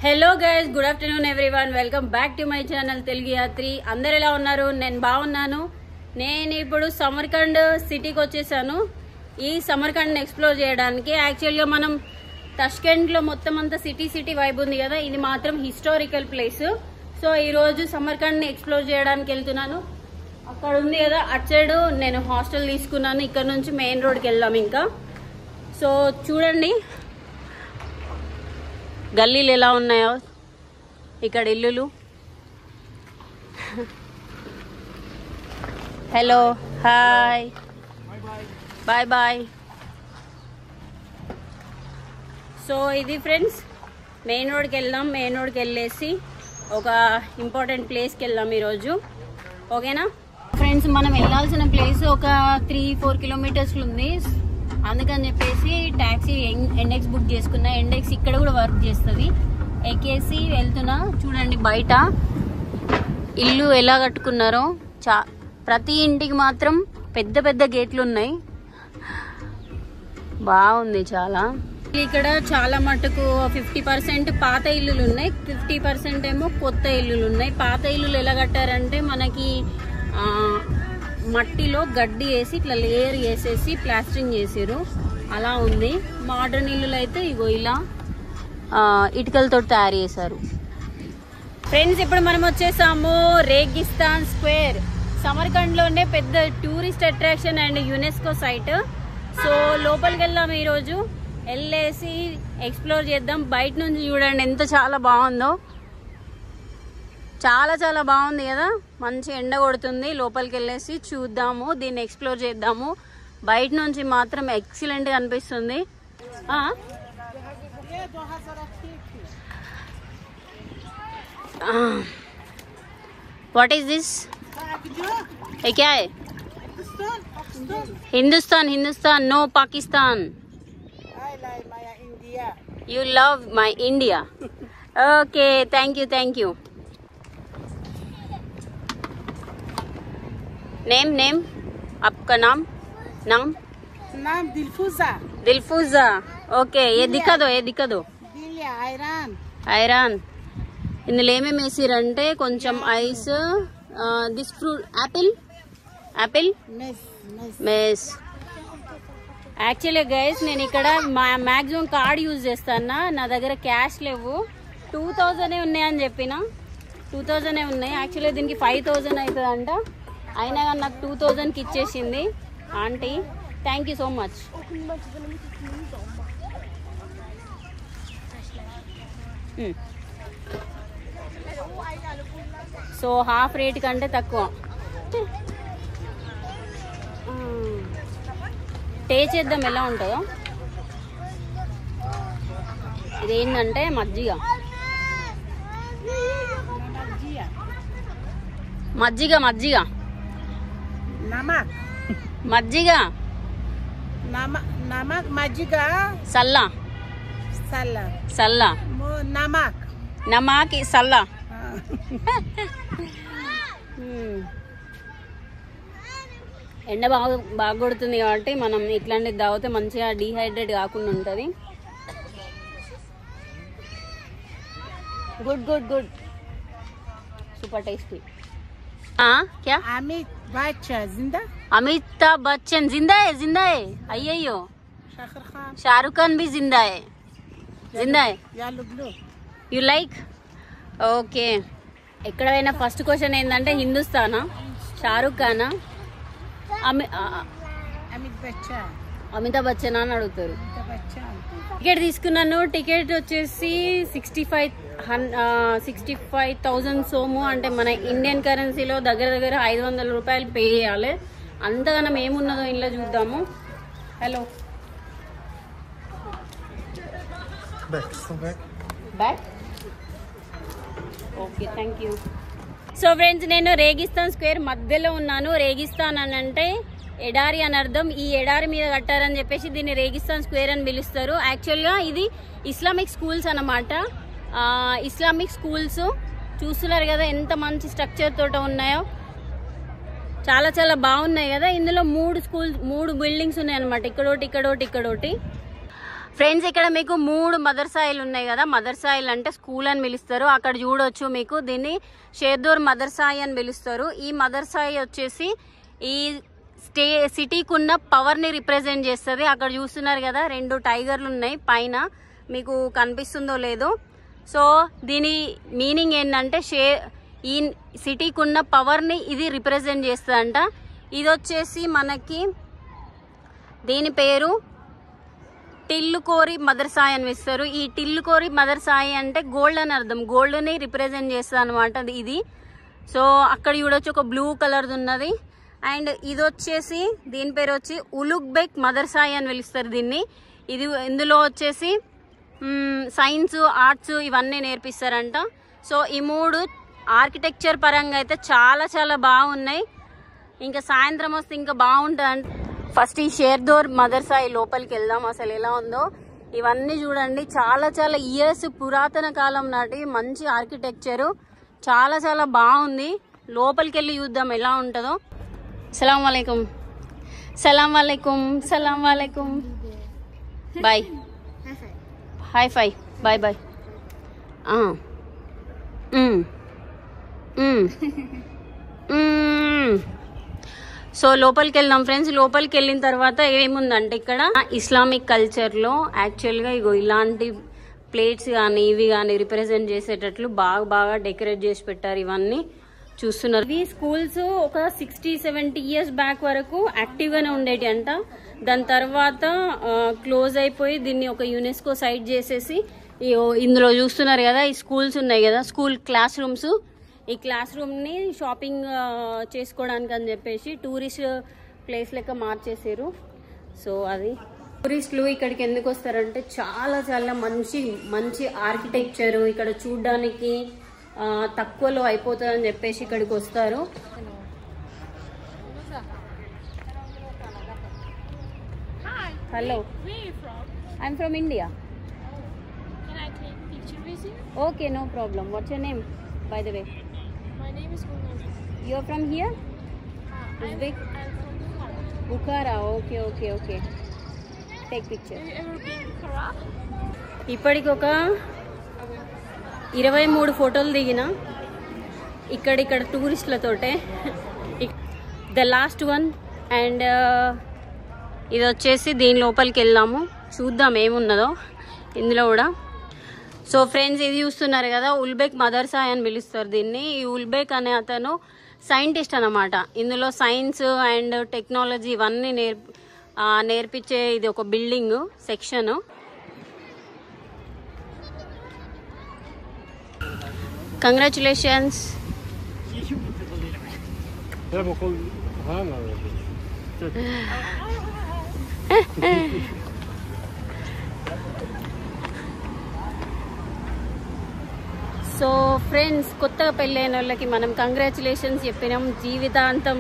Hello guys, good afternoon everyone. Welcome back to my channel Telugu Yatri. అందరు ఎలా ఉన్నారు? నేను బాగున్నాను. నేను ఇప్పుడు సమర్కండ్ సిటీకి వచ్చేసాను. ఈ సమర్కండ్ని ఎక్స్ప్లోర్ చేయడానికి. యాక్చువల్గా మనం తష్కెంట్లో మొత్తం అంతా సిటీ వైబ్ ఉంది కదా, ఇది మాత్రం హిస్టారికల్ ప్లేస్. సో ఈరోజు సమర్కండ్ని ఎక్స్ప్లోర్ చేయడానికి వెళ్తున్నాను. అక్కడ ఉంది కదా అటు సైడ్ నేను హాస్టల్ తీసుకున్నాను. ఇక్కడ నుంచి మెయిన్ రోడ్కి వెళ్దాం ఇంకా. సో చూడండి గల్లీలు ఎలా ఉన్నాయో, ఇక్కడ ఇల్లులు. Hello, hi, bye bye. So ఇది ఫ్రెండ్స్ మెయిన్ రోడ్కి వెళ్దాం. మెయిన్ రోడ్కి వెళ్ళేసి ఒక ఇంపార్టెంట్ ప్లేస్కి వెళ్దాం ఈరోజు. ఓకేనా ఫ్రెండ్స్? మనం వెళ్ళాల్సిన ప్లేస్ ఒక 3-4 కిలోమీటర్స్ ఉంది. అందుకని చెప్పేసి ట్యాక్సీ ఎండెక్స్ బుక్ చేసుకున్నా. ఎండెక్స్ ఇక్కడ కూడా వర్క్ చేస్తుంది. ఎక్కేసి వెళ్తున్నా. చూడండి బయట ఇల్లు ఎలా కట్టుకున్నారో. ప్రతి ఇంటికి మాత్రం పెద్ద పెద్ద గేట్లు ఉన్నాయి. బాగుంది చాలా. ఇక్కడ చాలా మటుకు 50% పాత ఇల్లులు ఉన్నాయి, 50% ఏమో కొత్త ఇల్లులు ఉన్నాయి. పాత ఇల్లులు ఎలా కట్టారంటే మనకి మట్టిలో గడ్డి వేసి ఇట్లా లేయర్ వేసేసి ప్లాస్టరింగ్ చేసారు, అలా ఉంది. మోడర్న్ ఇల్లులు అయితే ఇగో ఇలా ఇటుకలతో తయారు చేశారు. ఫ్రెండ్స్ ఇప్పుడు మనం వచ్చేసాము రేగిస్తాన్ స్క్వేర్. సమర్కండ్లోనే పెద్ద tourist attraction and UNESCO site. So లోపలికి వెళ్దాం ఈరోజు. వెళ్ళేసి ఎక్స్ప్లోర్ చేద్దాం. బయట నుంచి చూడండి ఎంత చాలా బాగుందో. చాలా చాలా బాగుంది కదా, మంచి ఎండ కొడుతుంది. లోపలికి వెళ్ళేసి చూద్దాము, దీన్ని ఎక్స్ప్లోర్ చేద్దాము. బయట నుంచి మాత్రం ఎక్సలెంట్గా అనిపిస్తుంది. What is this? క్యా హై? Hindustan. Hindustan, no Pakistan. You love my India. Okay, thank you. Name आपका नाम दिलफूजा. ओके, ये दिखा दो. ఐరాన్. ఇందులో ఏమేమి వేసిరంటే కొంచెం ice, this fruit Apple mess. Actually guys నేను ఇక్కడ మాక్సిమం కార్డ్ యూజ్ చేస్తాను. నా దగ్గర క్యాష్ లేవు. 2000 ఉన్నాయని చెప్పిన. 2000 ఉన్నాయి. యాక్చువల్లీ దీనికి 5000 అవుతుందంట. అయినా కానీ నాకు 2000కి ఇచ్చేసింది aunty. Thank you so much. So half rate కంటే తక్కువ. టేస్ట్ చేద్దాం ఎలా ఉంటుందో. ఇదేంటంటే మజ్జిగ. మజ్జిగ సల్లా నమాక్ సల్లా. ఎండ బాగా కొడుతుంది కాబట్టి మనం ఇట్లాంటివి తాగితే మంచిగా డీహైడ్రేట్ కాకుండా ఉంటుంది. Good super tasty. क्या? अमिताभ बच्चन जिंदा है. अయ్యో, शाहरुख खान भी जिंदा है. You like? ఓకే. ఎక్కడైనా ఫస్ట్ క్వశ్చన్ ఏంటంటే హిందుస్థానా, షారుఖ్ ఖానా, అమితాబ్ బచ్చన్ అని అడుగుతారు. టికెట్ తీసుకున్నాను. టికెట్ వచ్చేసి 65,000 సోము. అంటే మన ఇండియన్ కరెన్సీలో దగ్గర 500 రూపాయలు పే చేయాలి. అంతగానం ఏమున్నదో ఇంట్లో చూద్దాము. Hello, back. Okay, thank you. So friends నేను రేగిస్తాన్ స్క్వేర్ మధ్యలో ఉన్నాను. రేగిస్తాన్ అని అంటే ఎడారి అని అర్థం. ఈ ఎడారి మీద కట్టారని చెప్పేసి దీన్ని రేగిస్తాన్ స్క్వేర్ అని పిలుస్తారు. యాక్చువల్గా ఇది ఇస్లామిక్ స్కూల్స్ అన్నమాట. ఇస్లామిక్ స్కూల్స్ చూస్తున్నారు కదా ఎంత మంచి స్ట్రక్చర్ తోట ఉన్నాయో. చాలా చాలా బాగున్నాయి కదా. ఇందులో 3 బిల్డింగ్స్ ఉన్నాయి అన్నమాట. ఇక్కడోటి. ఫ్రెండ్స్ ఇక్కడ మీకు 3 మదర్సాయిలు ఉన్నాయి కదా. మదర్సాయిలు అంటే స్కూల్ అని పిలుస్తారు. అక్కడ చూడొచ్చు మీకు దీన్ని షేర్దోర్ మదర్సాయి అని పిలుస్తారు. ఈ మదర్సాయి వచ్చేసి ఈ సిటీకి ఉన్న పవర్ని రిప్రజెంట్ చేస్తుంది. అక్కడ చూస్తున్నారు కదా 2 టైగర్లు ఉన్నాయి పైన, మీకు కనిపిస్తుందో లేదో. సో దీని మీనింగ్ ఏంటంటే ఈ సిటీకి ఉన్న పవర్ని ఇది రిప్రజెంట్ చేస్తుందంట. ఇది వచ్చేసి మనకి దీని పేరు టిల్లుకోరి మదర్సాయి అని పిలుస్తారు. ఈ టిల్లుకోరి మదర్సాయి అంటే గోల్డ్ అని అర్థం, గోల్డ్ని రిప్రజెంట్ చేస్తుంది అనమాట ఇది. సో అక్కడ చూడొచ్చు ఒక బ్లూ కలర్ది ఉన్నది. అండ్ ఇది వచ్చేసి దీని పేరు వచ్చి ఉలుగ్బెక్ మదర్సాయి అని పిలుస్తారు దీన్ని. ఇందులో వచ్చేసి సైన్స్, ఆర్ట్స్ ఇవన్నీ నేర్పిస్తారంట. సో ఈ 3 ఆర్కిటెక్చర్ పరంగా అయితే చాలా చాలా బాగున్నాయి. ఇంకా సాయంత్రం వస్తే ఇంకా బాగుంటుంది. ఫస్ట్ ఈ షేర్దోర్ మదర్సాయి లోపలికి వెళ్దాం, అసలు ఎలా ఉందో. ఇవన్నీ చూడండి, చాలా చాలా ఇయర్స్ పురాతన కాలం నాటి మంచి ఆర్కిటెక్చరు, చాలా చాలా బాగుంది. లోపలికి వెళ్ళి చూద్దాం ఎలా ఉంటుందో. సలాం వాలేకుం. సలాం వాలేకుం. సలాం వాలేకుం. Bye. High five. Bye bye. So లోపలికి వెళ్దాం ఫ్రెండ్స్. లోపలికి వెళ్ళిన తర్వాత ఏముందంటే ఇక్కడ ఇస్లామిక్ కల్చర్లో యాక్చువల్గా ఇగో ఇలాంటి ప్లేట్స్ కానీ ఇవి కానీ రిప్రజెంట్ చేసేటట్లు బాగా డెకరేట్ చేసి పెట్టారు. ఇవన్నీ చూస్తున్నారు. ఇవి స్కూల్స్ ఒక 60-70 ఇయర్స్ బ్యాక్ వరకు యాక్టివ్గానే ఉండేటి అంట. దాని తర్వాత క్లోజ్ అయిపోయి దీన్ని ఒక యునెస్కో సైట్ చేసేసి ఇందులో చూస్తున్నారు కదా ఈ స్కూల్స్ ఉన్నాయి కదా, స్కూల్ క్లాస్ రూమ్స్. ఈ క్లాస్ రూమ్ని షాపింగ్ చేసుకోవడానికి అని చెప్పేసి టూరిస్ట్ ప్లేస్ లెక్క మార్చేసారు. సో అది టూరిస్టులు ఇక్కడికి ఎందుకు వస్తారంటే చాలా చాలా మంచి ఆర్కిటెక్చరు ఇక్కడ చూడడానికి తక్కువలో అయిపోతుందని చెప్పేసి ఇక్కడికి వస్తారు. Hello, I'm from India. Okay, no problem. What's your name by the way? My name is Gunnar. You are from here? Uzbek? I'm from Bukhara. Bukhara. Okay. Take picture. Have you ever been to Bukhara? ఇప్పటికి ఒక 23 ఫోటోలు దిగిన ఇక్కడ టూరిస్టులతోటే. The last one. And ఇది వచ్చేసి దీని లోపలికి వెళ్దాము, చూద్దాం ఏమున్నదో ఇందులో కూడా. సో ఫ్రెండ్స్ ఇది చూస్తున్నారు కదా ఉల్బెక్ మదర్సాయి అని పిలుస్తారు దీన్ని. ఈ ఉల్బెక్ అనే అతను సైంటిస్ట్ అన్నమాట. ఇందులో సైన్స్ అండ్ టెక్నాలజీ ఇవన్నీ నేర్పించే ఇది ఒక building section. Congratulations. So friends కొత్తగా పెళ్ళైన వాళ్ళకి మనం కంగ్రాచులేషన్స్ చెప్పినాం. జీవితాంతం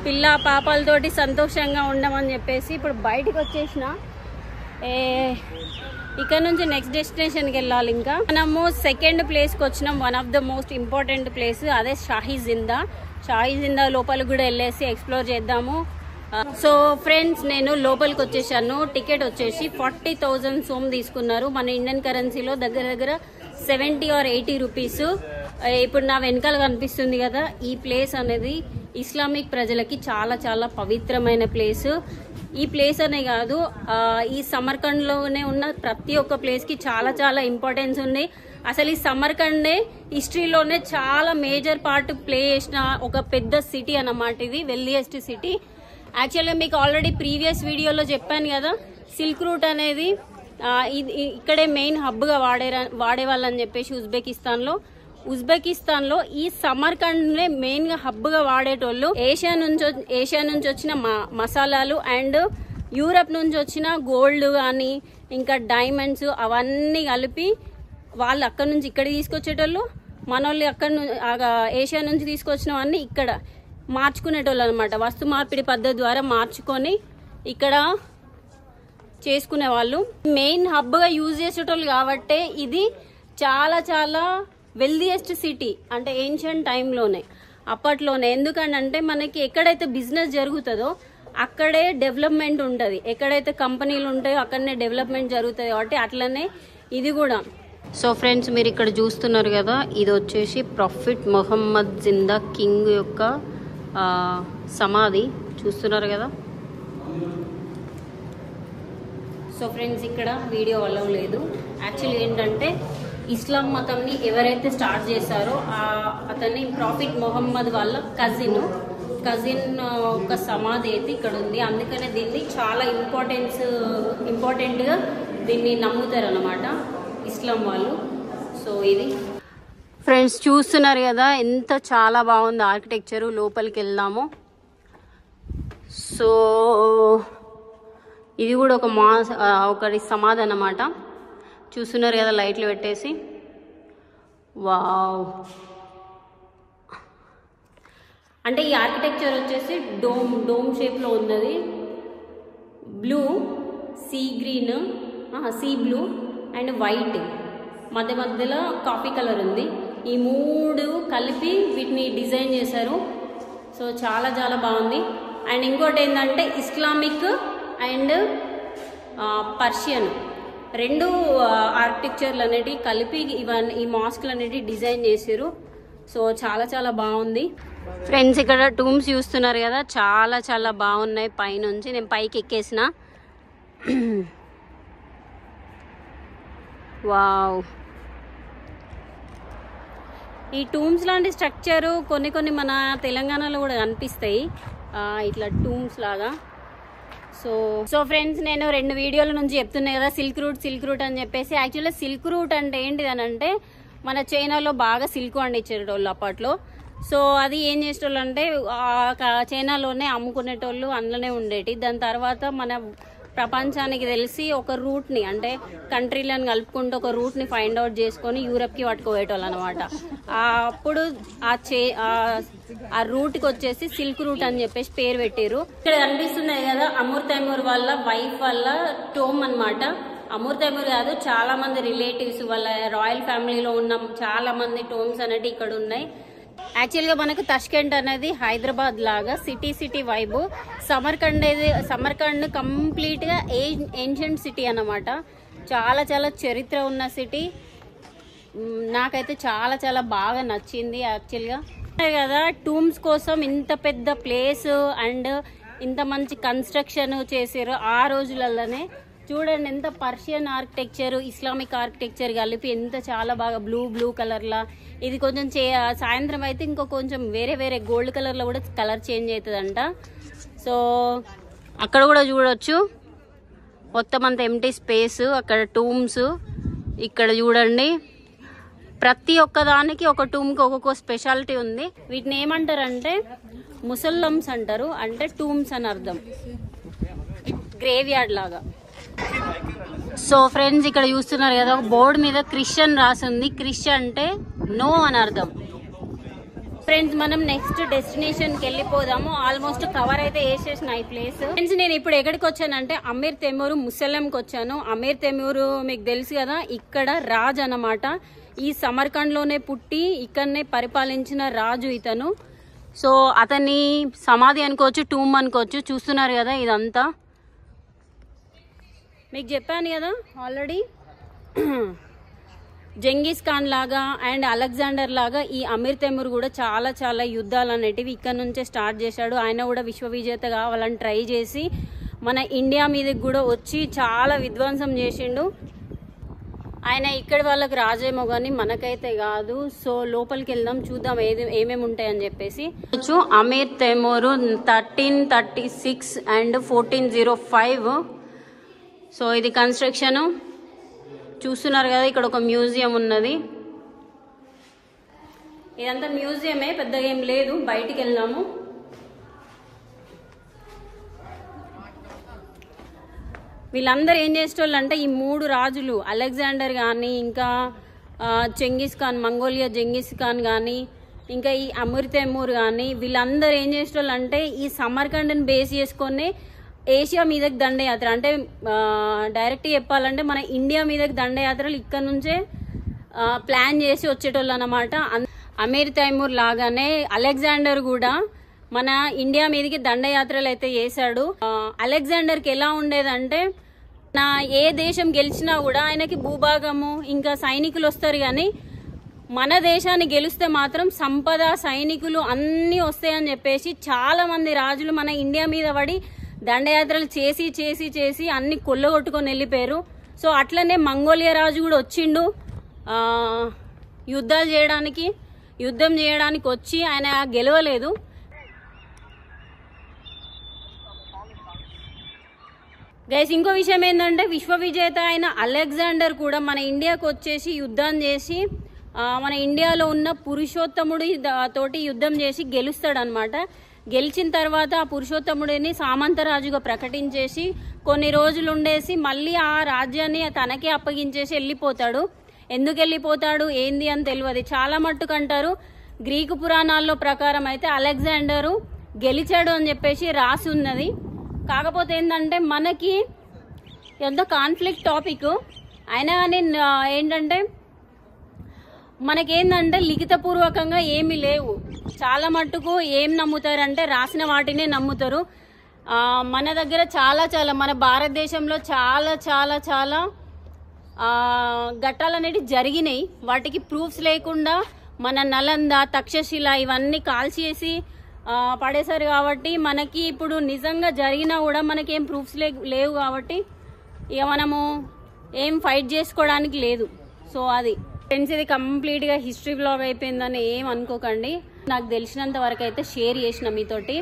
పిల్ల పాపాలతోటి సంతోషంగా ఉండమని చెప్పేసి ఇప్పుడు బయటకు వచ్చేసిన. ఇక్కడ నుంచి నెక్స్ట్ డెస్టినేషన్కి వెళ్ళాలి. ఇంకా మనము సెకండ్ ప్లేస్కి వచ్చినాం. One of the most important place అదే షాహీ జిందా లోపలికి కూడా వెళ్ళేసి ఎక్స్ప్లోర్ చేద్దాము. సో ఫ్రెండ్స్ నేను లోపలికి వచ్చేసాను. టికెట్ వచ్చేసి 40,000 సోమ్ తీసుకున్నారు. మన ఇండియన్ కరెన్సీలో దగ్గర 70 or 80 రూపీస్. ఇప్పుడు నా వెనకాల కనిపిస్తుంది కదా ఈ ప్లేస్ అనేది ఇస్లామిక్ ప్రజలకి చాలా చాలా పవిత్రమైన ప్లేస్. ఈ ప్లేస్ అనే కాదు, ఈ సమర్కండ్లోనే ఉన్న ప్రతి ఒక్క ప్లేస్కి చాలా చాలా ఇంపార్టెన్స్ ఉంది. అసలు ఈ సమర్కండే హిస్టరీలోనే చాలా మేజర్ పార్ట్ ప్లే చేసిన ఒక పెద్ద సిటీ అన్నమాట. ఇది వెల్దియెస్ట్ సిటీ. యాక్చువల్గా మీకు ఆల్రెడీ ప్రీవియస్ వీడియోలో చెప్పాను కదా, సిల్క్ రూట్ అనేది ఇక్కడే మెయిన్ హబ్గా వాడేవాళ్ళని చెప్పేసి ఉజ్బెకిస్తాన్లో ఈ సమర్కండ్నే మెయిన్గా హబ్గా వాడేటోళ్ళు. ఏషియా నుంచి వచ్చిన మసాలాలు అండ్ యూరప్ నుంచి వచ్చిన గోల్డ్ కానీ ఇంకా డైమండ్స్ అవన్నీ కలిపి వాళ్ళు అక్కడ నుంచి ఇక్కడ తీసుకొచ్చేటోళ్ళు. మన వాళ్ళు అక్కడ ఏషియా నుంచి తీసుకొచ్చినవన్నీ ఇక్కడ మార్చుకునేటోళ్ళు అనమాట. వస్తు మార్పిడి పద్ధతి ద్వారా మార్చుకొని ఇక్కడ చేసుకునే వాళ్ళు. మెయిన్ హబ్గా యూజ్ చేసేటోళ్ళు కాబట్టే ఇది చాలా చాలా వెల్దియెస్ట్ సిటీ. అంటే ఏన్షియంట్ టైంలోనే అప్పట్లోనే. ఎందుకంటే మనకి ఎక్కడైతే బిజినెస్ జరుగుతుందో అక్కడే డెవలప్మెంట్ ఉంటుంది. ఎక్కడైతే కంపెనీలు ఉంటాయో అక్కడనే డెవలప్మెంట్ జరుగుతుంది కాబట్టి అట్లనే ఇది కూడా. సో ఫ్రెండ్స్, మీరు ఇక్కడ చూస్తున్నారు కదా, ఇది వచ్చేసి ప్రాఫిట్ మొహమ్మద్ జిందా కింగ్ యొక్క సమాధి చూస్తున్నారు కదా. సో ఫ్రెండ్స్, ఇక్కడ వీడియో అలౌ లేదు. యాక్చువల్లీ ఏంటంటే ఇస్లాం మతంని ఎవరైతే స్టార్ట్ చేశారో అతన్ని ప్రాఫిట్ మొహమ్మద్ వాళ్ళ కజిన్ ఒక సమాధి అయితే ఇక్కడ ఉంది. అందుకనే దీన్ని చాలా ఇంపార్టెంట్గా దీన్ని నమ్ముతారు అన్నమాట ఇస్లాం వాళ్ళు. సో ఇది ఫ్రెండ్స్ చూస్తున్నారు కదా, ఎంత చాలా బాగుంది ఆర్కిటెక్చరు. లోపలికి వెళ్దాము. సో ఇది కూడా ఒకటి సమాధి అన్నమాట. చూస్తున్నారు కదా లైట్లు పెట్టేసి. వావ్, అంటే ఈ ఆర్కిటెక్చర్ వచ్చేసి డోమ్ షేప్లో ఉన్నది. Blue, sea green, sea blue and white, మధ్యలో కాఫీ కలర్ ఉంది. ఈ మూడు కలిపి వీటిని డిజైన్ చేశారు. సో చాలా చాలా బాగుంది. అండ్ ఇంకోటి ఏంటంటే ఇస్లామిక్ అండ్ పర్షియన్ రెండు ఆర్కిటెక్చర్లు అనేటివి కలిపి ఈ మాస్క్లు అనేటివి డిజైన్ చేశారు. సో చాలా చాలా బాగుంది. ఫ్రెండ్స్, ఇక్కడ టూమ్స్ చూస్తున్నారు కదా, చాలా చాలా బాగున్నాయి. పైనుంచి నేను పైకి ఎక్కేసిన. వావ్, ఈ టూమ్స్ లాంటి స్ట్రక్చరు కొన్ని మన తెలంగాణలో కూడా కనిపిస్తాయి ఇట్లా టూమ్స్ లాగా. సో ఫ్రెండ్స్, నేను 2 వీడియోల నుంచి చెప్తున్నా కదా సిల్క్ రూట్ అని చెప్పేసి. యాక్చువల్లీ సిల్క్ రూట్ అంటే ఏంటిది అని అంటే మన చైనాలో బాగా సిల్క్ పండించేటోళ్ళు అప్పట్లో. సో అది ఏం చేసేటోళ్ళు అంటే చైనాలోనే అమ్ముకునేటోళ్ళు, అందులోనే ఉండేటి. దాని తర్వాత మన ప్రపంచానికి తెలిసి ఒక రూట్ని, అంటే కంట్రీలను కలుపుకుంటూ ఒక రూట్ని ఫైండ్ అవుట్ చేసుకొని యూరప్కి పట్టుకోవేటోళ్ళు అనమాట. అప్పుడు ఆ రూట్కి వచ్చేసి సిల్క్ రూట్ అని చెప్పేసి పేరు పెట్టారు. ఇక్కడ కనిపిస్తున్నాయి కదా అమూర్ తైమూర్ వాళ్ళ వైఫ్ వాళ్ళ టోమ్ అనమాట. అమూర్ తైమూర్ కాదు, చాలా మంది రిలేటివ్స్ వాళ్ళ రాయల్ ఫ్యామిలీలో ఉన్న చాలా మంది టోమ్స్ అనేవి ఇక్కడ ఉన్నాయి. యాక్చువల్గా మనకు తష్కెంట్ అనేది హైదరాబాద్ లాగా సిటీ వైబ్. సమర్కండ్ కంప్లీట్గా ఏన్షియంట్ సిటీ అన్నమాట. చాలా చాలా చరిత్ర ఉన్న సిటీ. నాకైతే చాలా చాలా బాగా నచ్చింది యాక్చువల్గా కదా. టూమ్స్ కోసం ఇంత పెద్ద ప్లేస్ అండ్ ఇంత మంచి కన్స్ట్రక్షన్ చేసారు ఆ రోజులలోనే. చూడండి ఎంత పర్షియన్ ఆర్కిటెక్చర్, ఇస్లామిక్ ఆర్కిటెక్చర్ కలిపి ఎంత చాలా బాగా బ్లూ కలర్లా. ఇది కొంచెం సాయంత్రం అయితే ఇంకో కొంచెం వేరే గోల్డ్ కలర్లో కూడా కలర్ చేంజ్ అవుతుందంట. సో అక్కడ కూడా చూడొచ్చు మొత్తం అంత ఎంటీ స్పేస్. అక్కడ టూమ్స్ ఇక్కడ చూడండి, ప్రతి ఒక్కదానికి ఒక టూమ్కి ఒక్కొక్క స్పెషాలిటీ ఉంది. వీటిని ఏమంటారంటే ముసల్లమ్స్ అంటారు, అంటే టూమ్స్ అని అర్థం, గ్రేవ్ యార్డ్ లాగా. సో ఫ్రెండ్స్, ఇక్కడ చూస్తున్నారు కదా బోర్డు మీద క్రిస్టియన్ రాసింది. క్రిస్టియన్ అంటే నో అని అర్థం. ఫ్రెండ్స్, మనం నెక్స్ట్ డెస్టినేషన్కి వెళ్ళిపోదాము. ఆల్మోస్ట్ కవర్ అయితే వేసేసిన ఈ ప్లేస్. ఫ్రెండ్స్, నేను ఇప్పుడు ఎక్కడికి వచ్చానంటే అమీర్ తైమూర్ ముసల్లంకి వచ్చాను. అమీర్ తైమూర్ మీకు తెలుసు కదా, ఇక్కడ రాజు అన్నమాట. ఈ సమర్కండ్లోనే పుట్టి ఇక్కడనే పరిపాలించిన రాజు ఇతను. సో అతన్ని సమాధి అనుకోవచ్చు, టూమ్ అనుకోవచ్చు. చూస్తున్నారు కదా ఇదంతా. మీకు చెప్పాను కదా ఆల్రెడీ, జంగీస్ ఖాన్ లాగా అండ్ అలెగ్జాండర్ లాగా ఈ అమీర్ తైమూర్ కూడా చాలా చాలా యుద్ధాలు అనేటివి ఇక్కడ నుంచే స్టార్ట్ చేశాడు. ఆయన కూడా విశ్వ విజేత కావాలని ట్రై చేసి మన ఇండియా మీదకి కూడా వచ్చి చాలా విధ్వంసం చేసిండు. ఆయన ఇక్కడి వాళ్ళకి రాజేమో కానీ మనకైతే కాదు. సో లోపలికి వెళ్దాం, చూద్దాం ఏమేమి ఉంటాయని చెప్పేసి. అమీర్ తైమూర్ 1336 అండ్ 1405. సో ఇది కన్స్ట్రక్షన్ చూస్తున్నారు కదా. ఇక్కడ ఒక మ్యూజియం ఉన్నది. ఇదంతా మ్యూజియమే, పెద్దగా ఏం లేదు. బయటికి వెళ్దాము. వీళ్ళందరూ ఏం చేసేటోళ్ళు అంటే ఈ 3 రాజులు, అలెగ్జాండర్ కానీ, ఇంకా చెంగిస్ ఖాన్, మంగోలియా జంగిస్ ఖాన్ కానీ, ఇంకా ఈ అమీర్ తైమూర్ కానీ, వీళ్ళందరూ ఏం చేసేటోళ్ళు అంటే ఈ సమర్కండ్ని బేస్ చేసుకొని ఏషియా మీదకి దండయాత్ర, అంటే డైరెక్ట్ చెప్పాలంటే మన ఇండియా మీదకి దండయాత్రలు ఇక్కడ నుంచే ప్లాన్ చేసి వచ్చేటోళ్ళు అన్నమాట. అమీర్ తైమూర్ లాగానే అలెగ్జాండర్ కూడా మన ఇండియా మీదకి దండయాత్రలు అయితే చేశాడు. అలెగ్జాండర్కి ఎలా ఉండేదంటే ఏ దేశం గెలిచినా కూడా ఆయనకి భూభాగము ఇంకా సైనికులు వస్తారు, కానీ మన దేశాన్ని గెలిస్తే మాత్రం సంపద సైనికులు అన్నీ వస్తాయని చెప్పేసి చాలా మంది రాజులు మన ఇండియా మీద పడి దండయాత్రలు చేసి చేసి చేసి అన్ని కొల్లగొట్టుకొని వెళ్ళిపోయారు. సో అట్లనే మంగోలియా రాజు కూడా వచ్చిండు యుద్ధం చేయడానికి వచ్చి ఆయన గెలవలేదు. గైస్ ఇంకో విషయం ఏంటంటే విశ్వ విజేత అయిన అలెగ్జాండర్ కూడా మన ఇండియాకు వచ్చేసి యుద్ధం చేసి మన ఇండియాలో ఉన్న పురుషోత్తముడి తోటి యుద్ధం చేసి గెలుస్తాడు అనమాట. గెలిచిన తర్వాత ఆ పురుషోత్తముడిని సామంతరాజుగా ప్రకటించేసి కొన్ని రోజులు ఉండేసి మళ్ళీ ఆ రాజ్యాన్ని తనకే అప్పగించేసి వెళ్ళిపోతాడు. ఎందుకు వెళ్ళిపోతాడు ఏంది అని తెలియదు. చాలా మట్టుకు అంటారు గ్రీకు పురాణాల్లో ప్రకారం అయితే అలెగ్జాండరు గెలిచాడు అని చెప్పేసి రాసి ఉన్నది. కాకపోతే ఏంటంటే మనకి ఎంత కాన్ఫ్లిక్ట్ టాపిక్ అయినా కానీ ఏంటంటే మనకేందంటే లిఖితపూర్వకంగా ఏమీ లేవు. చాలా మట్టుకు ఏం నమ్ముతారంటే రాసిన వాటినే నమ్ముతారు. మన దగ్గర చాలా మన భారతదేశంలో చాలా ఘట్టాలు అనేవి జరిగినాయి. వాటికి ప్రూఫ్స్ లేకుండా మన నలంద తక్షశిల ఇవన్నీ కాల్చేసి పడేశారు. కాబట్టి మనకి ఇప్పుడు నిజంగా జరిగినా కూడా మనకేం ప్రూఫ్స్ లేవు కాబట్టి ఇక మనము ఏం ఫైట్ చేసుకోవడానికి లేదు. సో అది ఫ్రెండ్స్, ఇది కంప్లీట్గా హిస్టరీ బ్లాగ్ అయిపోయిందని ఏం అనుకోకండి. నాకు తెలిసినంత వరకు అయితే షేర్ చేసిన మీతోటి.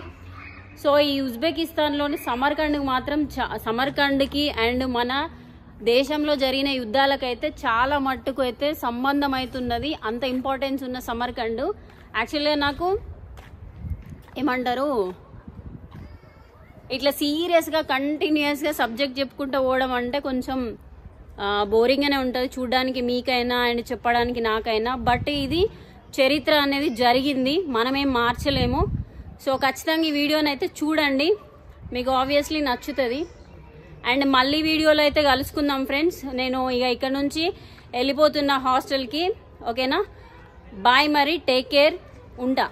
సో ఈ ఉజ్బెకిస్తాన్లోని సమర్కండ్కి అండ్ మన దేశంలో జరిగిన యుద్ధాలకైతే చాలా మట్టుకు అయితే సంబంధం అవుతున్నది. అంత ఇంపార్టెన్స్ ఉన్న సమర్కండ్. యాక్చువల్గా నాకు ఏమంటారు ఇట్లా సీరియస్గా కంటిన్యూస్గా సబ్జెక్ట్ చెప్పుకుంటూ పోవడం అంటే కొంచెం బోరింగ్గానే ఉంటుంది చూడడానికి మీకైనా అండ్ చెప్పడానికి నాకైనా. బట్ ఇది చరిత్ర అనేది జరిగింది, మనమేం మార్చలేము. సో ఖచ్చితంగా ఈ వీడియోని అయితే చూడండి, మీకు ఆబ్వియస్లీ నచ్చుతుంది. అండ్ మళ్ళీ వీడియోలో అయితే కలుసుకుందాం ఫ్రెండ్స్. నేను ఇక ఇక్కడ నుంచి వెళ్ళిపోతున్నా హాస్టల్కి. ఓకేనా, బాయ్, మరి టేక్ కేర్, ఉంటా.